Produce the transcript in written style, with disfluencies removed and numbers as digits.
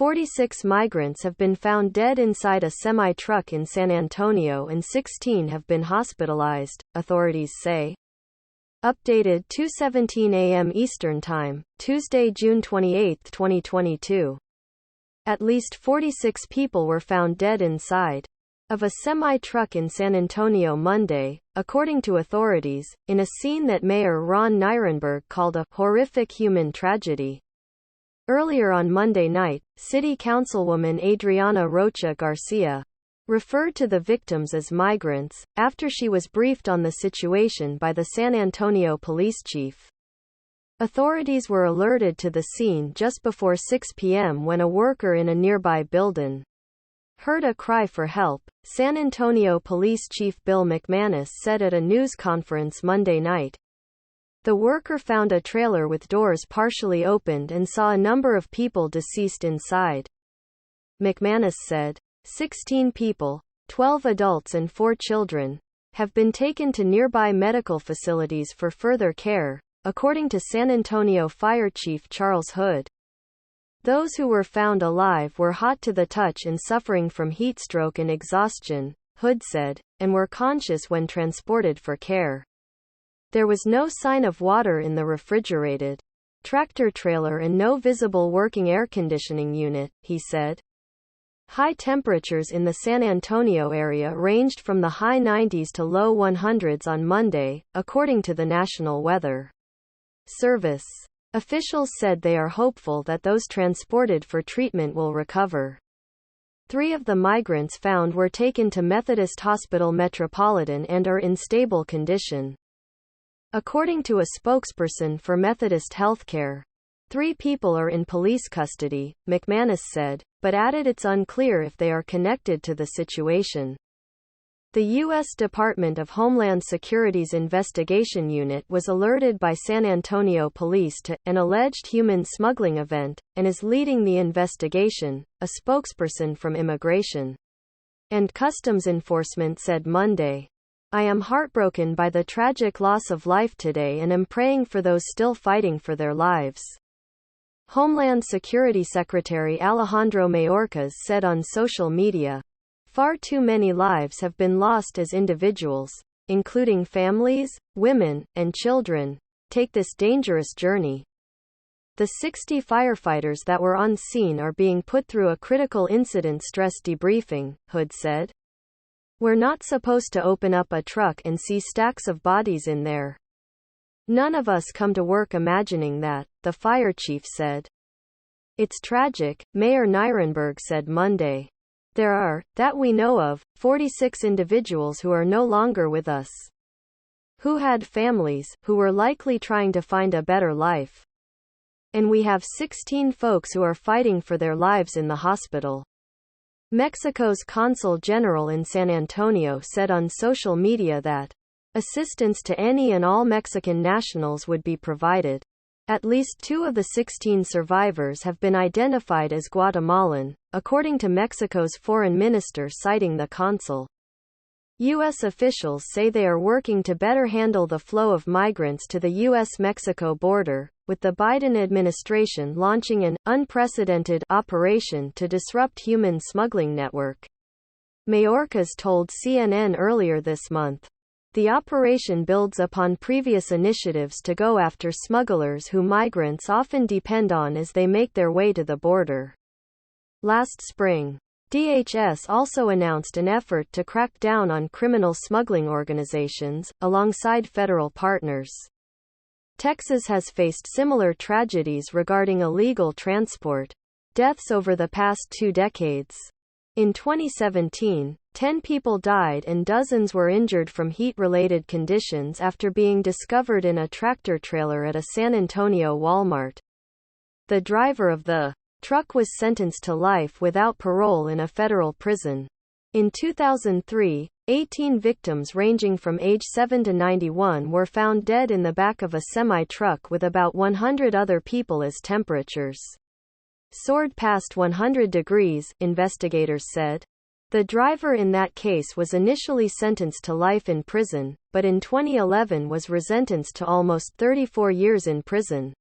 46 migrants have been found dead inside a semi-truck in San Antonio and 16 have been hospitalized, authorities say. Updated 2:17 a.m. Eastern Time, Tuesday, June 28, 2022. At least 46 people were found dead inside of a semi-truck in San Antonio Monday, according to authorities, in a scene that Mayor Ron Nirenberg called a horrific human tragedy. Earlier on Monday night, City Councilwoman Adriana Rocha Garcia referred to the victims as migrants, after she was briefed on the situation by the San Antonio police chief. Authorities were alerted to the scene just before 6 p.m. when a worker in a nearby building heard a cry for help, San Antonio Police Chief Bill McManus said at a news conference Monday night. The worker found a trailer with doors partially opened and saw a number of people deceased inside. McManus said, 16 people, 12 adults and 4 children, have been taken to nearby medical facilities for further care, according to San Antonio Fire Chief Charles Hood. Those who were found alive were hot to the touch and suffering from heat stroke and exhaustion, Hood said, and were conscious when transported for care. There was no sign of water in the refrigerated tractor trailer and no visible working air conditioning unit, he said. High temperatures in the San Antonio area ranged from the high 90s to low 100s on Monday, according to the National Weather Service. Officials said they are hopeful that those transported for treatment will recover. 3 of the migrants found were taken to Methodist Hospital Metropolitan and are in stable condition. According to a spokesperson for Methodist Healthcare, 3 people are in police custody, McManus said, but added it's unclear if they are connected to the situation. The U.S. Department of Homeland Security's investigation unit was alerted by San Antonio police to an alleged human smuggling event, and is leading the investigation, a spokesperson from Immigration and Customs Enforcement said Monday. I am heartbroken by the tragic loss of life today and am praying for those still fighting for their lives. Homeland Security Secretary Alejandro Mayorkas said on social media, far too many lives have been lost as individuals, including families, women, and children, take this dangerous journey. The 60 firefighters that were on scene are being put through a critical incident stress debriefing, Hood said. We're not supposed to open up a truck and see stacks of bodies in there. None of us come to work imagining that, the fire chief said. It's tragic, Mayor Nirenberg said Monday. There are, that we know of, 46 individuals who are no longer with us. Who had families, who were likely trying to find a better life. And we have 16 folks who are fighting for their lives in the hospital. Mexico's Consul General in San Antonio said on social media that assistance to any and all Mexican nationals would be provided. At least 2 of the 16 survivors have been identified as Guatemalan, according to Mexico's foreign minister citing the consul. U.S. officials say they are working to better handle the flow of migrants to the U.S.-Mexico border, with the Biden administration launching an unprecedented operation to disrupt human smuggling network. Mayorkas told CNN earlier this month. The operation builds upon previous initiatives to go after smugglers who migrants often depend on as they make their way to the border. Last spring, DHS also announced an effort to crack down on criminal smuggling organizations, alongside federal partners. Texas has faced similar tragedies regarding illegal transport deaths over the past 2 decades. In 2017, 10 people died and dozens were injured from heat-related conditions after being discovered in a tractor trailer at a San Antonio Walmart. The driver of the truck was sentenced to life without parole in a federal prison. In 2003, 18 victims ranging from age 7 to 91 were found dead in the back of a semi-truck with about 100 other people as temperatures soared past 100 degrees, investigators said. The driver in that case was initially sentenced to life in prison, but in 2011 was resentenced to almost 34 years in prison.